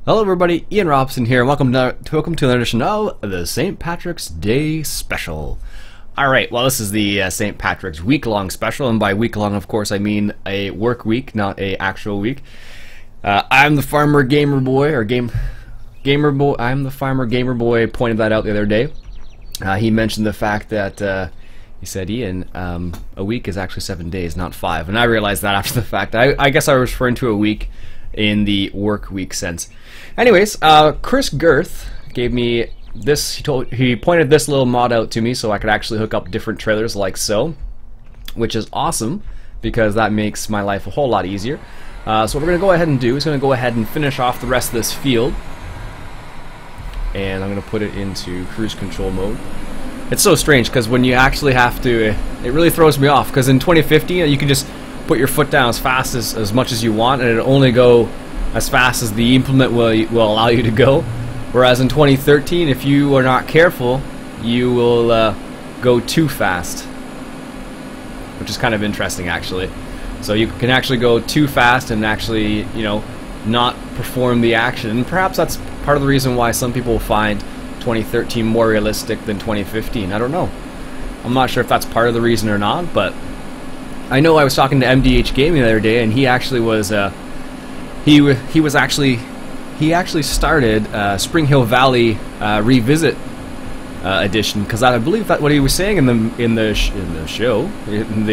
Hello everybody, Iain Robson here, and welcome to another edition of the St. Patrick's Day Special. Alright, well this is the St. Patrick's week-long special, and by week-long of course I mean a work week, not a actual week. I'm the farmer gamer boy, or gamer boy, I'm the farmer gamer boy pointed that out the other day. He mentioned the fact that, he said, Iain, a week is actually 7 days, not 5, and I realized that after the fact. I guess I was referring to a week in the work week sense. Anyways, Chris Girth gave me this. He pointed this little mod out to me so I could actually hook up different trailers like so, which is awesome because that makes my life a whole lot easier. So what we're going to go ahead and do is going to go ahead and finish off the rest of this field, and I'm going to put it into cruise control mode. It's so strange because when you actually have to, it really throws me off, because in 2015 you can just put your foot down as fast as much as you want, and it'll only go as fast as the implement will allow you to go. Whereas in 2013, if you are not careful, you will go too fast, which is kind of interesting actually. So you can actually go too fast and actually, you know, not perform the action. And perhaps that's part of the reason why some people find 2013 more realistic than 2015. I don't know. I'm not sure if that's part of the reason or not, but I know I was talking to MDH Gaming the other day, and he actually was he actually started Spring Hill Valley Revisit edition, because I believe that what he was saying in the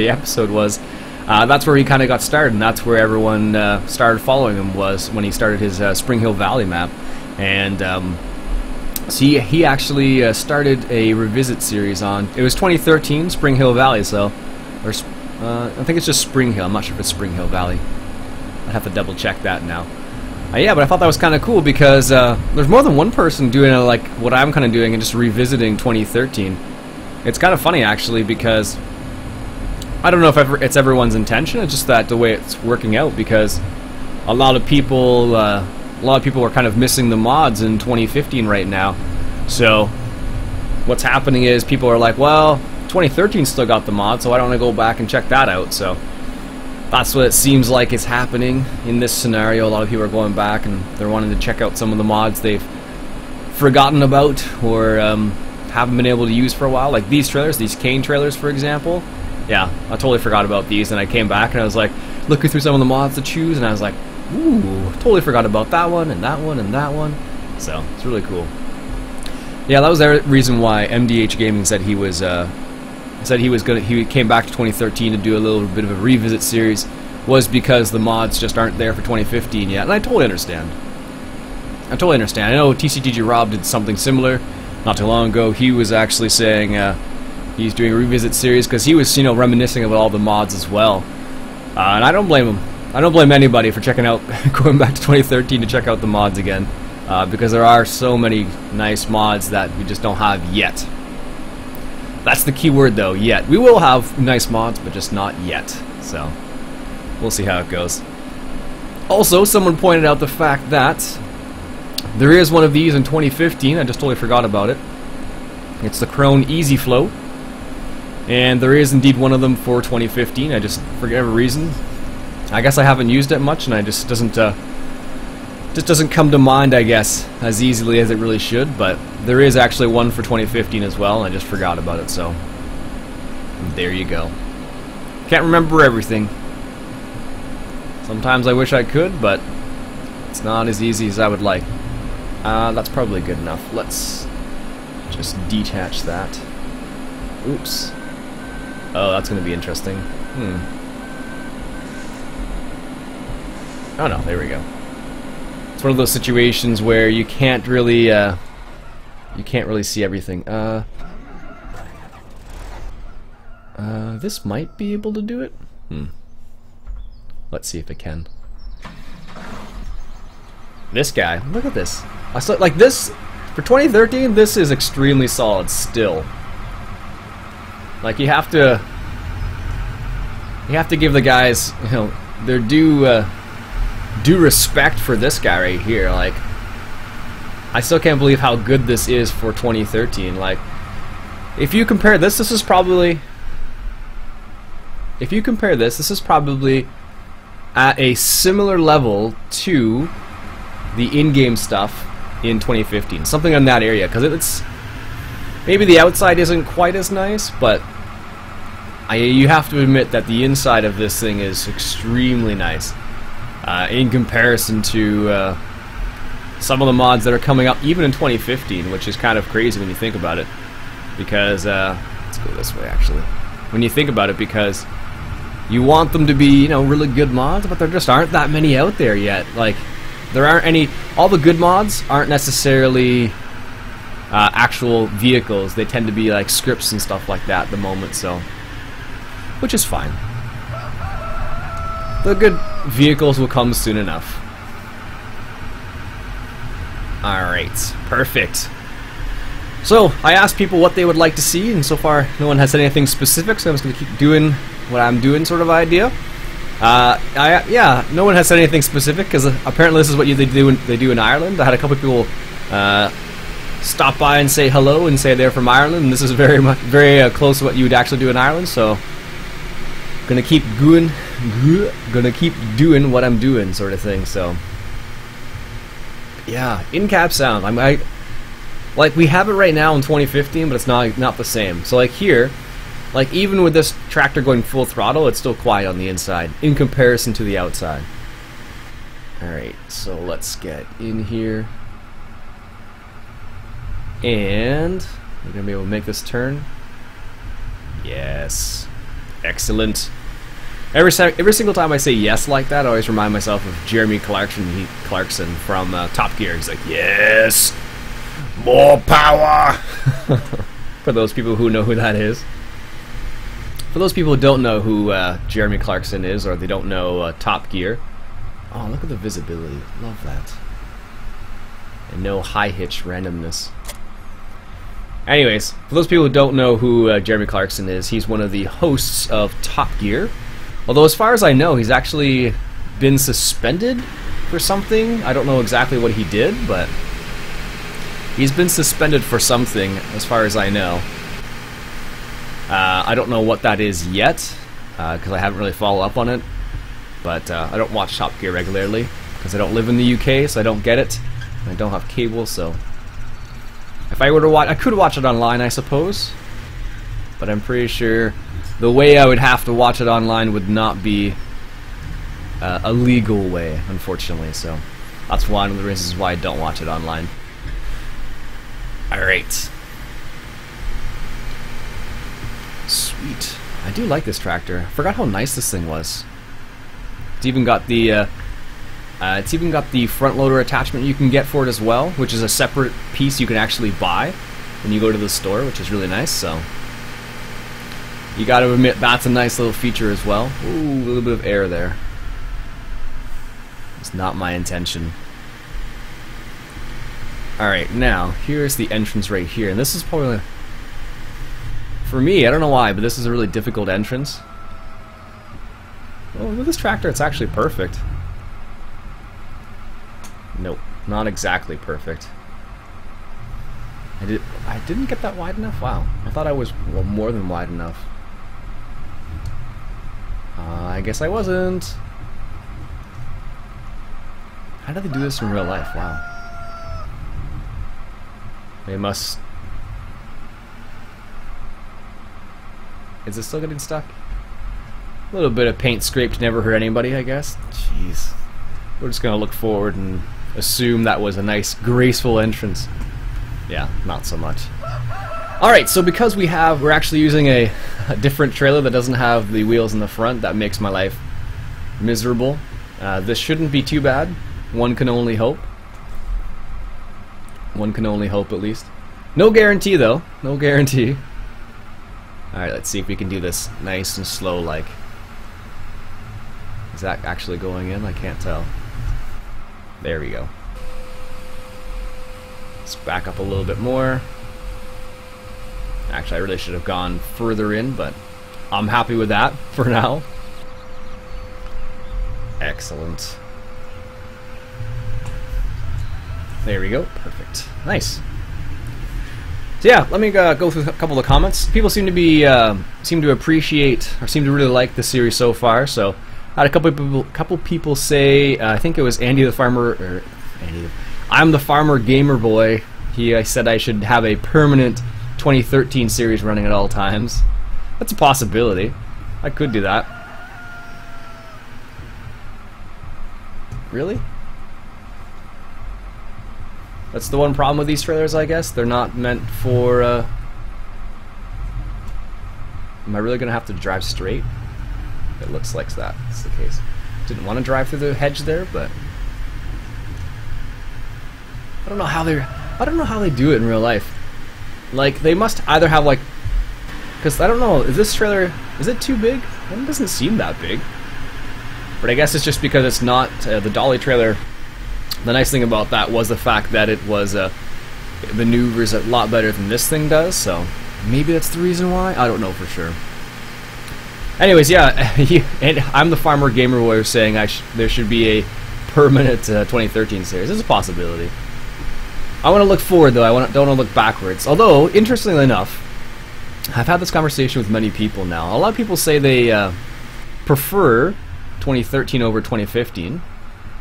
episode was that's where he kind of got started, and that's where everyone started following him, was when he started his Spring Hill Valley map. And so he actually started a revisit series on, it was 2013 Spring Hill Valley, so I think it's just Spring Hill. I'm not sure if it's Spring Hill Valley. I'd have to double check that now. Yeah, but I thought that was kind of cool because there's more than one person doing like what I'm kind of doing and just revisiting 2013. It's kind of funny actually, because I don't know if it's everyone's intention. It's just that the way it's working out, because a lot of people are kind of missing the mods in 2015 right now. So what's happening is people are like, well, 2013 still got the mod, so why don't I go back and check that out? So that's what it seems like is happening in this scenario. A lot of people are going back and they're wanting to check out some of the mods they've forgotten about or haven't been able to use for a while, like these trailers, these cane trailers for example. Yeah, I totally forgot about these, and I came back and I was like looking through some of the mods to choose, and I was like, ooh, totally forgot about that one and that one and that one. So it's really cool. Yeah, that was the reason why MDH Gaming said he was he came back to 2013 to do a little bit of a revisit series, was because the mods just aren't there for 2015 yet, and I totally understand. I know TCTG Rob did something similar not too long ago. He was actually saying he's doing a revisit series because he was, you know, reminiscing about all the mods as well, and I don't blame him. I don't blame anybody for checking out, going back to 2013 to check out the mods again, because there are so many nice mods that we just don't have yet. That's the key word though, yet. We will have nice mods, but just not yet. So, we'll see how it goes. Also, someone pointed out the fact that there is one of these in 2015. I just totally forgot about it. It's the Krone Easy Flow. And there is indeed one of them for 2015. I just, for whatever reason, I guess I haven't used it much, and I just doesn't come to mind, I guess, as easily as it really should. But there is actually one for 2015 as well, and I just forgot about it, so there you go. Can't remember everything. Sometimes I wish I could, but it's not as easy as I would like. That's probably good enough. Let's just detach that. Oops. Oh, that's going to be interesting. Oh no, there we go. It's one of those situations where you can't really see everything. This might be able to do it. Let's see if it can. This guy, look at this. I saw, like, this for 2013. This is extremely solid still. Like, you have to give the guys, you know, their due respect for this guy right here. Like, I still can't believe how good this is for 2013. Like, if you compare this, this is probably at a similar level to the in-game stuff in 2015, something in that area, because it's maybe the outside isn't quite as nice, but you have to admit that the inside of this thing is extremely nice in comparison to some of the mods that are coming up even in 2015, which is kind of crazy when you think about it, because let's go this way actually. When you think about it, because you want them to be, you know, really good mods, but there just aren't that many out there yet. Like, there aren't any. All the good mods aren't necessarily actual vehicles. They tend to be like scripts and stuff like that at the moment, so, which is fine. The good vehicles will come soon enough. Alright, perfect. So, I asked people what they would like to see, and so far no one has said anything specific, so I'm just going to keep doing what I'm doing sort of idea. Yeah, no one has said anything specific, because apparently this is what they do in Ireland. I had a couple of people stop by and say hello and say they're from Ireland, and this is very close to what you would actually do in Ireland, so gonna keep doing what I'm doing, sort of thing. So yeah, in-cab sound. Like, we have it right now in 2015, but it's not the same. So like here, like even with this tractor going full throttle, it's still quiet on the inside in comparison to the outside. Alright, so let's get in here. And we're going to be able to make this turn. Yes. Excellent. Every single time I say yes like that, I always remind myself of Jeremy Clarkson from Top Gear. He's like, yes! More power! For those people who know who that is. For those people who don't know who Jeremy Clarkson is, or they don't know Top Gear. Oh, look at the visibility. Love that. And no high hitch randomness. Anyways, for those people who don't know who Jeremy Clarkson is, he's one of the hosts of Top Gear. Although as far as I know, he's actually been suspended for something. I don't know exactly what he did, but he's been suspended for something as far as I know. I don't know what that is yet, because I haven't really followed up on it. But I don't watch Top Gear regularly, because I don't live in the UK, so I don't get it. And I don't have cable, so if I were to watch, I could watch it online, I suppose. But I'm pretty sure the way I would have to watch it online would not be a legal way, unfortunately. So that's one of the reasons why I don't watch it online. Alright. Sweet. I do like this tractor. I forgot how nice this thing was. It's even got the front loader attachment you can get for it as well, which is a separate piece you can actually buy when you go to the store, which is really nice. So you got to admit that's a nice little feature as well. Ooh, a little bit of air there. It's not my intention. Alright, now here's the entrance right here, and this is probably, for me, I don't know why, but this is a really difficult entrance. Well, with this tractor it's actually perfect. Nope, not exactly perfect. I didn't get that wide enough? Wow, I thought I was more than wide enough. I guess I wasn't. How do they do this in real life? Wow. They must... Is it still getting stuck? A little bit of paint scraped never hurt anybody, I guess. Jeez. We're just gonna look forward and assume that was a nice, graceful entrance. Yeah, not so much. Alright, so because we're actually using a different trailer that doesn't have the wheels in the front, that makes my life miserable. This shouldn't be too bad. One can only hope. One can only hope, at least. No guarantee, though. No guarantee. Alright, let's see if we can do this nice and slow, like. Is that actually going in? I can't tell. There we go. Let's back up a little bit more. Actually, I really should have gone further in, but I'm happy with that for now. Excellent. There we go. Perfect. Nice. So yeah, let me go through a couple of comments. People seem to appreciate, or seem to really like the series so far. So I had a couple people say, I think it was Andy the Farmer, or I'm the farmer gamer boy. I said I should have a permanent 2013 series running at all times. That's a possibility. I could do that. Really? That's the one problem with these trailers, I guess. They're not meant for... Am I really going to have to drive straight? It looks like that's the case. Didn't want to drive through the hedge there, but... I don't know how they do it in real life. Like, they must either have, like... Because, I don't know, is this trailer... Is it too big? It doesn't seem that big. But I guess it's just because it's not the dolly trailer. The nice thing about that was the fact that it was maneuvers a lot better than this thing does, so maybe that's the reason why? I don't know for sure. Anyways, yeah, and I'm the farmer gamer boy saying there should be a permanent 2013 series. It's a possibility. I want to look forward, though. Don't want to look backwards. Although, interestingly enough, I've had this conversation with many people now. A lot of people say they prefer 2013 over 2015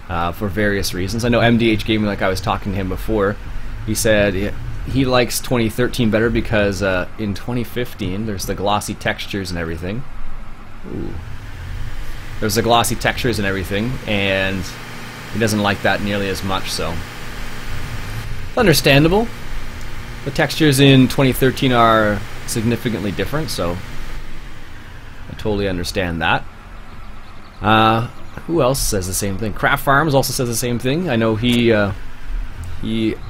for various reasons. I know MDH Gaming, like I was talking to him before, he said he likes 2013 better because in 2015 there's the glossy textures and everything. Ooh. There's the glossy textures and everything, and he doesn't like that nearly as much, so... Understandable. The textures in 2013 are significantly different, so I totally understand that. Who else says the same thing? Craft Farms also says the same thing. I know he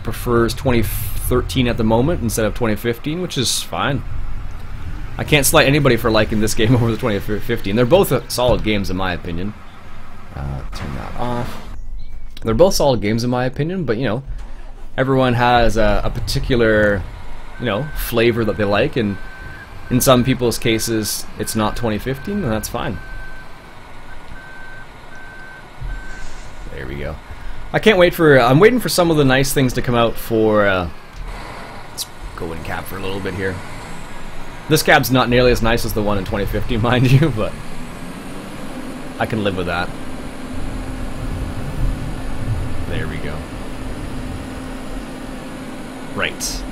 prefers 2013 at the moment instead of 2015, which is fine. I can't slight anybody for liking this game over the 2015. They're both solid games in my opinion. Turn that off. They're both solid games in my opinion, but you know, everyone has a particular, you know, flavor that they like, and in some people's cases it's not 2015, and that's fine. There we go. I can't wait for... I'm waiting for some of the nice things to come out for... let's go in cab for a little bit here. This cab's not nearly as nice as the one in 2015, mind you, but I can live with that. There we go. Right.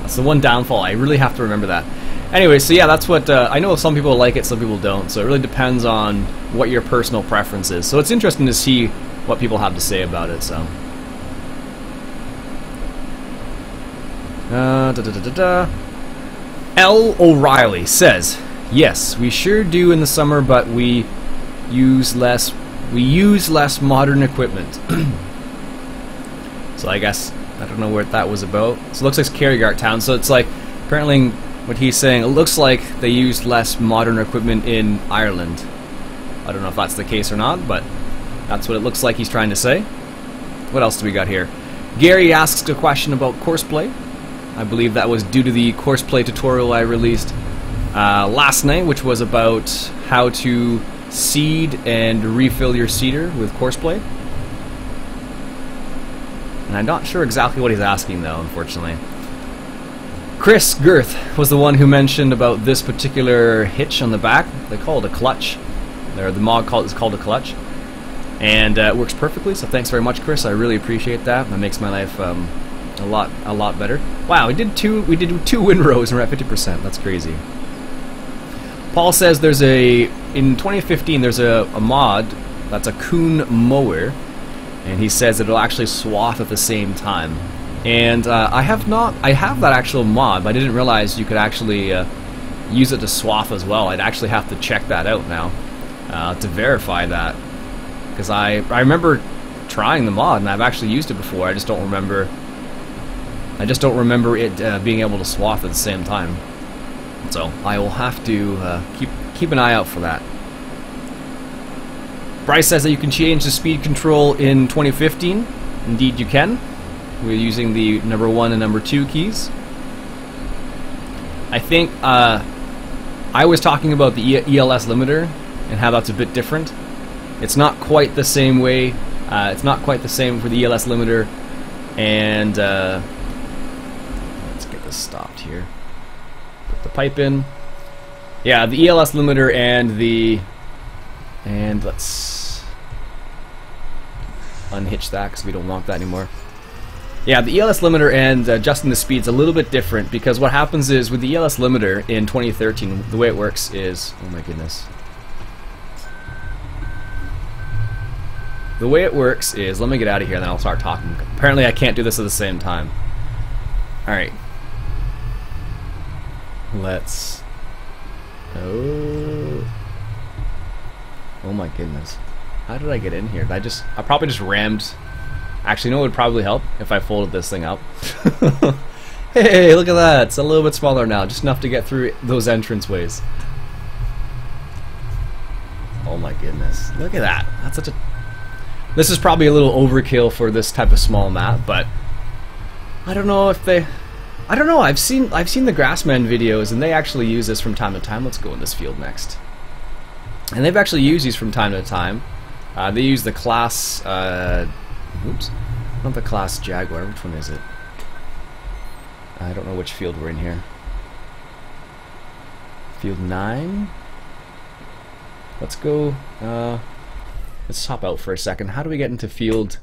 That's the one downfall. I really have to remember that. Anyway, so yeah, that's what... I know some people like it, some people don't, so it really depends on what your personal preference is. So it's interesting to see what people have to say about it, so... L. O'Reilly says, yes, we sure do in the summer, but we use less modern equipment. So I guess, I don't know what that was about. So it looks like it's Carrigart Town, so it's like, apparently what he's saying, it looks like they used less modern equipment in Ireland. I don't know if that's the case or not, but that's what it looks like he's trying to say. What else do we got here? Gary asks a question about courseplay. I believe that was due to the courseplay tutorial I released last night, which was about how to seed and refill your seeder with courseplay. And I'm not sure exactly what he's asking, though, unfortunately. Chris Girth was the one who mentioned about this particular hitch on the back. They call it a clutch. The mod is called a clutch. And it works perfectly, so thanks very much, Chris. I really appreciate that. That makes my life a lot better. Wow, we did two windrows and we're at 50%. That's crazy. Paul says in 2015 there's a mod that's a coon mower, and he says it'll actually swath at the same time. And I have that actual mod, but I didn't realize you could actually use it to swath as well. I'd actually have to check that out now to verify that, because I remember trying the mod and I've actually used it before. I just don't remember it being able to swath at the same time. So I will have to keep an eye out for that. Bryce says that you can change the speed control in 2015. Indeed you can. We're using the number 1 and number 2 keys. I think I was talking about the ELS limiter and how that's a bit different. It's not quite the same way. It's not quite the same for the ELS limiter. And let's get this stopped here. Put the pipe in. Yeah, the ELS limiter and let's unhitch that because we don't want that anymore. Yeah, the ELS limiter and adjusting the speed's a little bit different, because what happens is with the ELS limiter in 2013, the way it works is, oh my goodness. The way it works is, let me get out of here and then I'll start talking. Apparently I can't do this at the same time. Alright. Let's... Oh my goodness. How did I get in here? I probably just rammed... Actually, you know what would probably help? If I folded this thing up. Hey, look at that! It's a little bit smaller now, just enough to get through those entranceways. Oh my goodness. Look at that. That's such a... This is probably a little overkill for this type of small map, but I don't know if they... I don't know, I've seen the Grassman videos and they actually use this from time to time. Let's go in this field next. And they've actually used these from time to time. They use the class... oops. Not the class Jaguar. Which one is it? I don't know which field we're in here. Field 9? Let's go... let's hop out for a second. How do we get into field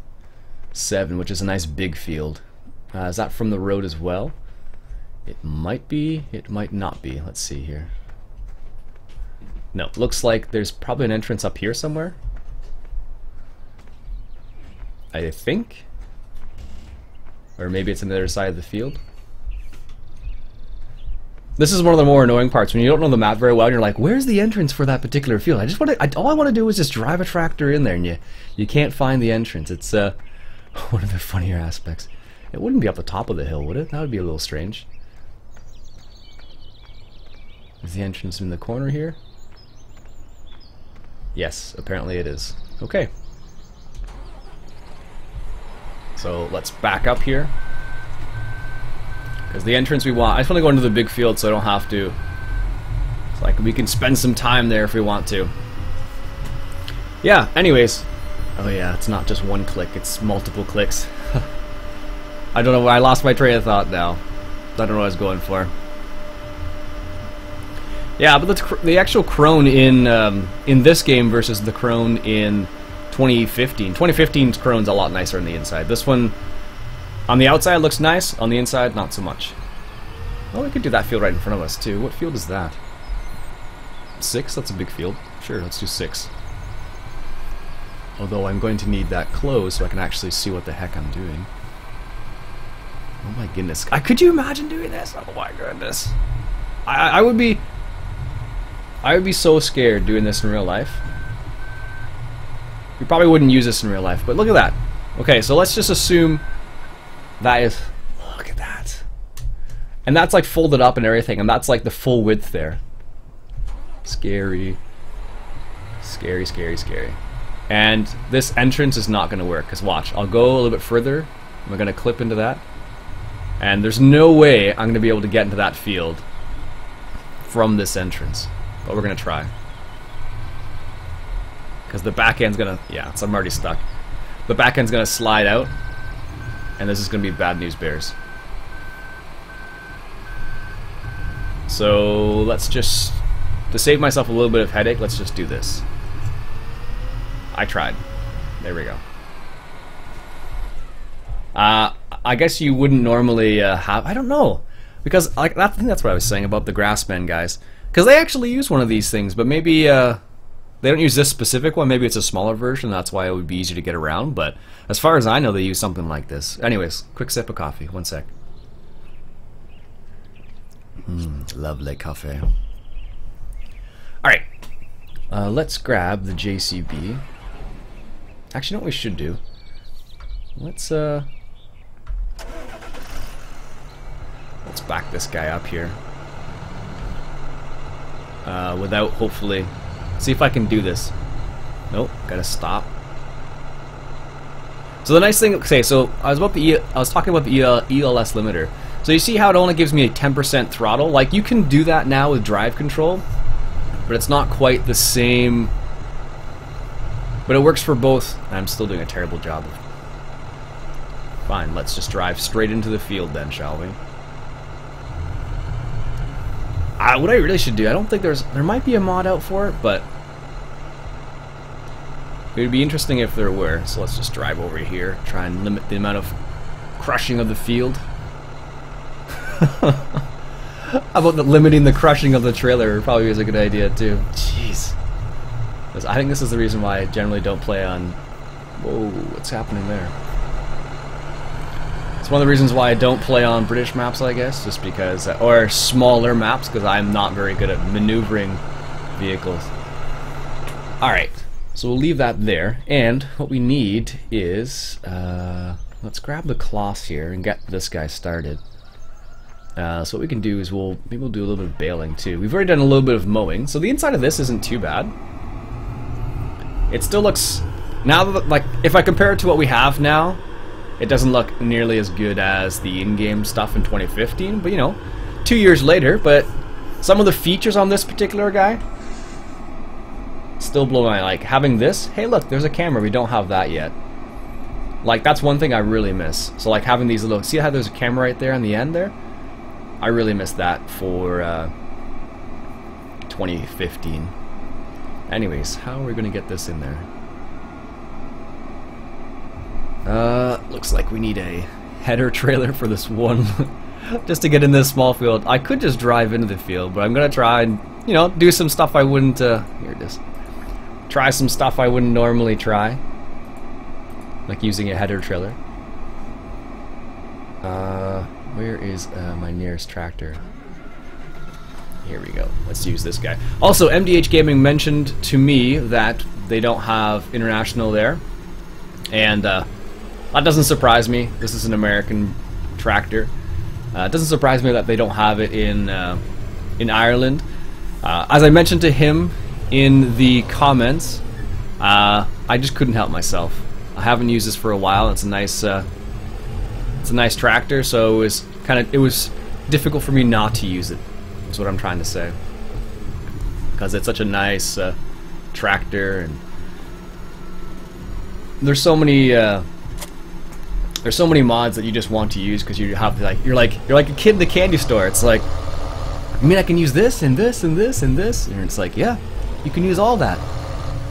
7, which is a nice big field? Is that from the road as well? It might be, it might not be. Let's see here. No, looks like there's probably an entrance up here somewhere. I think. Or maybe it's on the other side of the field. This is one of the more annoying parts when you don't know the map very well and you're like, where's the entrance for that particular field? All I want to do is just drive a tractor in there, and you can't find the entrance. It's one of the funnier aspects. It wouldn't be up the top of the hill, would it? That would be a little strange. Is the entrance in the corner here? Yes, apparently it is. Okay. So let's back up here. Because the entrance we want... I just want to go into the big field so I don't have to... It's like we can spend some time there if we want to. Yeah, anyways. Oh yeah, it's not just one click, it's multiple clicks. I don't know why I lost my train of thought now. I don't know what I was going for. Yeah, but the actual crone in this game versus the crone in 2015. 2015's crone's a lot nicer on the inside. This one, on the outside, looks nice. On the inside, not so much. Well, we could do that field right in front of us, too. What field is that? 6? That's a big field. Sure, let's do 6. Although I'm going to need that closed so I can actually see what the heck I'm doing. Oh my goodness. Could you imagine doing this? Oh my goodness. I would be so scared doing this in real life. You probably wouldn't use this in real life, but look at that. Okay, so let's just assume that is... Look at that. And that's like folded up and everything, and that's like the full width there. Scary. Scary, scary, scary. And this entrance is not going to work, because watch, I'll go a little bit further. I'm going to clip into that. And there's no way I'm going to be able to get into that field from this entrance. But we're going to try. Because the back end's going to... Yeah, so I'm already stuck. The back end's going to slide out. And this is going to be bad news bears. So let's just... To save myself a little bit of headache, let's just do this. I tried. There we go. I guess you wouldn't normally have... I don't know. Because like I think that's what I was saying about the Grassmen guys. Because they actually use one of these things, but maybe they don't use this specific one. Maybe it's a smaller version, that's why it would be easier to get around. But as far as I know, they use something like this. Anyways, quick sip of coffee. One sec. Lovely coffee. Alright. Let's grab the JCB. Actually, you know what we should do? Let's back this guy up here. Without hopefully... See if I can do this. Nope, gotta stop. So the nice thing... Okay, so I was talking about the ELS limiter. So you see how it only gives me a 10% throttle? Like, you can do that now with drive control, but it's not quite the same... But it works for both. I'm still doing a terrible job. Fine, let's just drive straight into the field then, shall we? What I really should do, I don't think there might be a mod out for it, but It would be interesting if there were. So let's just drive over here, try and limit the amount of crushing of the field. How about limiting the crushing of the trailer? Probably is a good idea too. Jeez. I think this is the reason why I generally don't play on... Whoa, what's happening there? It's one of the reasons why I don't play on British maps, I guess, just because... or smaller maps, because I'm not very good at maneuvering vehicles. Alright, so we'll leave that there, and what we need is... let's grab the cloths here and get this guy started. So what we can do is maybe we'll do a little bit of baling too. We've already done a little bit of mowing, so the inside of this isn't too bad. It still looks, now that, like, if I compare it to what we have now, it doesn't look nearly as good as the in-game stuff in 2015, but you know, 2 years later. But some of the features on this particular guy still blow my, like having this, hey look, there's a camera, we don't have that yet. Like, that's one thing I really miss. So like having these little, see how there's a camera right there on the end there? I really miss that for 2015. Anyways, how are we going to get this in there? Looks like we need a header trailer for this one. Just to get in this small field. I could just drive into the field, but I'm going to try and, you know, do some stuff I wouldn't, here it is. Try some stuff I wouldn't normally try. Like using a header trailer. Where is my nearest tractor? Here we go. Let's use this guy. Also, MDH Gaming mentioned to me that they don't have international there, and that doesn't surprise me. This is an American tractor. It doesn't surprise me that they don't have it in Ireland. As I mentioned to him in the comments, I just couldn't help myself. I haven't used this for a while. It's a nice tractor, so it was difficult for me not to use it. That's what I'm trying to say. Because it's such a nice tractor, and there's so many mods that you just want to use because you have you're like a kid in the candy store. It's like, I mean, I can use this and this and this and this, and it's like, yeah, you can use all that,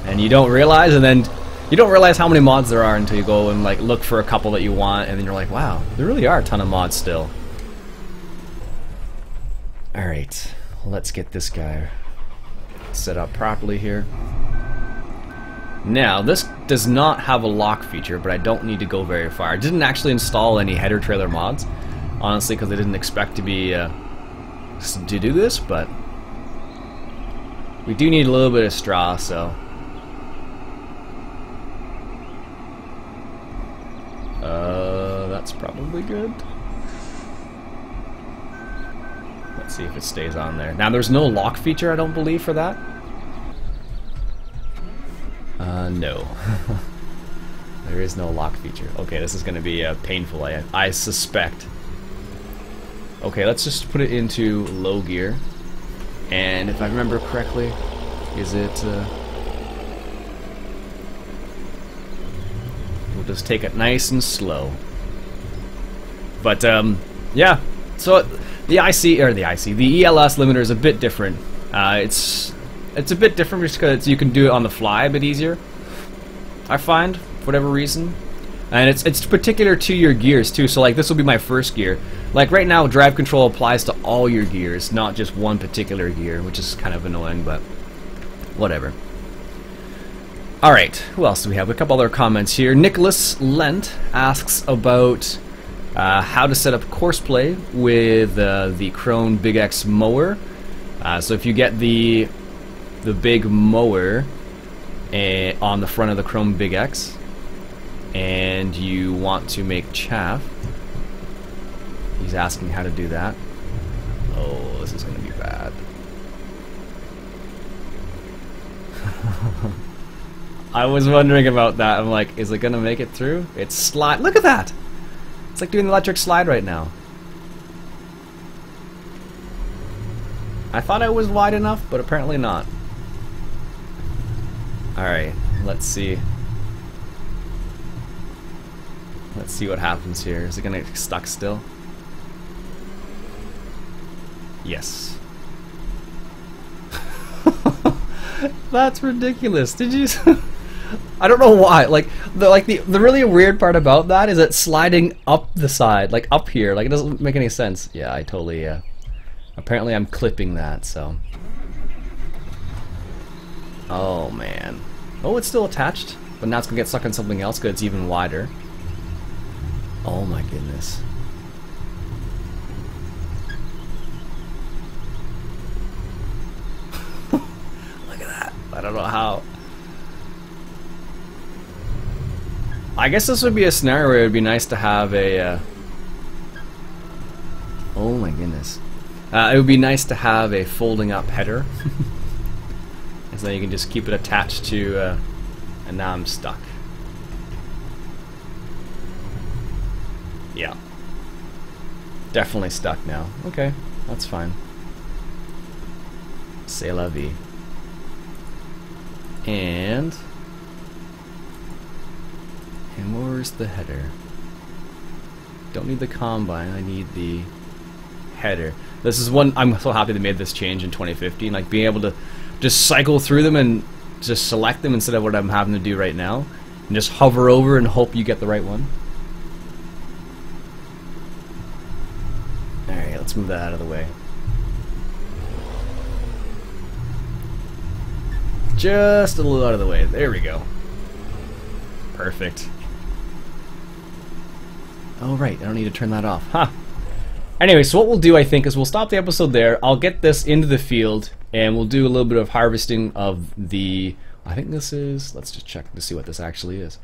and you don't realize, and then you don't realize how many mods there are until you go and like look for a couple that you want, and then you're like, wow, there really are a ton of mods still. Alright, let's get this guy set up properly here. Now, this does not have a lock feature, but I don't need to go very far. I didn't actually install any header trailer mods, honestly, because I didn't expect to be to do this, but we do need a little bit of straw, so that's probably good. Let's see if it stays on there. Now, there's no lock feature, I don't believe, for that. No. There is no lock feature. Okay, this is going to be painful, I suspect. Okay, let's just put it into low gear. And if I remember correctly, is it... we'll just take it nice and slow. But, yeah. So, the ELS limiter is a bit different. It's a bit different just because you can do it on the fly a bit easier, I find, for whatever reason. And it's particular to your gears too, so like this will be my first gear. Like right now, drive control applies to all your gears, not just one particular gear, which is kind of annoying, but whatever. Alright, who else do we have? A couple other comments here. Nicholas Lent asks about how to set up courseplay with the Krone Big X mower. So if you get the big mower on the front of the Krone Big X and you want to make chaff, he's asking how to do that. Oh, this is going to be bad. I was wondering about that. I'm like, is it going to make it through? It's slide. Look at that! It's like doing the electric slide right now. I thought I was wide enough, but apparently not. Alright, let's see. Let's see what happens here. Is it gonna get stuck still? Yes. That's ridiculous. Did you... I don't know why. Like the really weird part about that is it's sliding up the side, like up here. Like it doesn't make any sense. Yeah, I totally. Apparently, I'm clipping that. So. Oh man. Oh, it's still attached, but now it's gonna get stuck in something else because it's even wider. Oh my goodness. Look at that. I don't know how. I guess this would be a scenario where it would be nice to have a... oh my goodness. It would be nice to have a folding up header. So then you can just keep it attached to... and now I'm stuck. Yeah. Definitely stuck now. Okay, that's fine. C'est la vie. And where's the header? Don't need the combine, I need the header. This is one, I'm so happy they made this change in 2015, like being able to just cycle through them and just select them instead of what I'm having to do right now. And just hover over and hope you get the right one. Alright, let's move that out of the way. Just a little out of the way. There we go. Perfect. Oh right, I don't need to turn that off. Huh. Anyway, so what we'll do, I think, is we'll stop the episode there. I'll get this into the field, and we'll do a little bit of harvesting of the... I think this is... Let's just check to see what this actually is.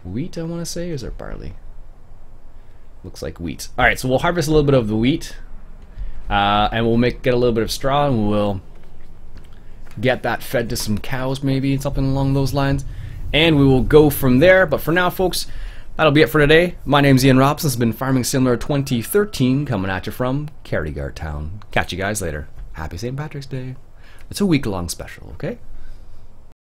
Wheat, I want to say, or is it barley? Looks like wheat. Alright, so we'll harvest a little bit of the wheat, and we'll get a little bit of straw, and we'll get that fed to some cows, maybe, something along those lines. And we will go from there. But for now, folks, that'll be it for today. My name's Iain Robson. This has been Farming Simulator 2013, coming at you from Carrigart Town. Catch you guys later. Happy St. Patrick's Day. It's a week-long special, okay?